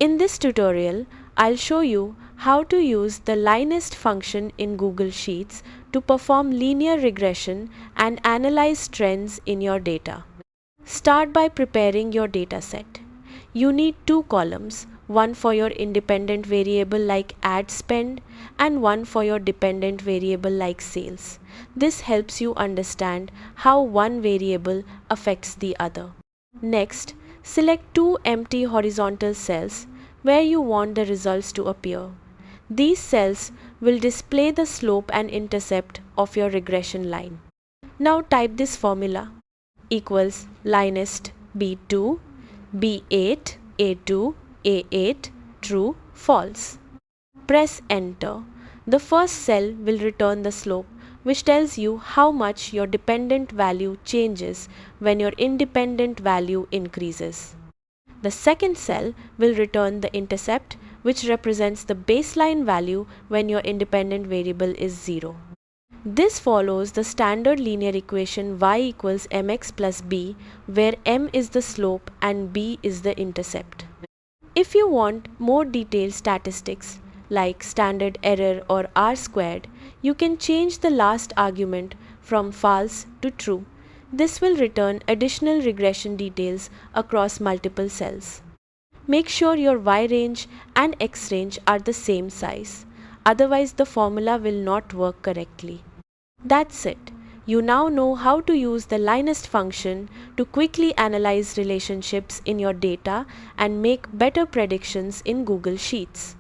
In this tutorial, I'll show you how to use the LINEST function in Google Sheets to perform linear regression and analyze trends in your data. Start by preparing your dataset. You need two columns, one for your independent variable like ad spend and one for your dependent variable like sales. This helps you understand how one variable affects the other. Next, select two empty horizontal cells where you want the results to appear. These cells will display the slope and intercept of your regression line. Now type this formula equals LINEST B2, B8, A2, A8, true, false. Press enter. The first cell will return the slope, which tells you how much your dependent value changes when your independent value increases. The second cell will return the intercept, which represents the baseline value when your independent variable is 0. This follows the standard linear equation y equals mx plus b, where m is the slope and b is the intercept. If you want more detailed statistics like standard error or r squared, you can change the last argument from false to true. This will return additional regression details across multiple cells. Make sure your y range and x range are the same size, otherwise the formula will not work correctly. That's it. You now know how to use the LINEST function to quickly analyze relationships in your data and make better predictions in Google Sheets.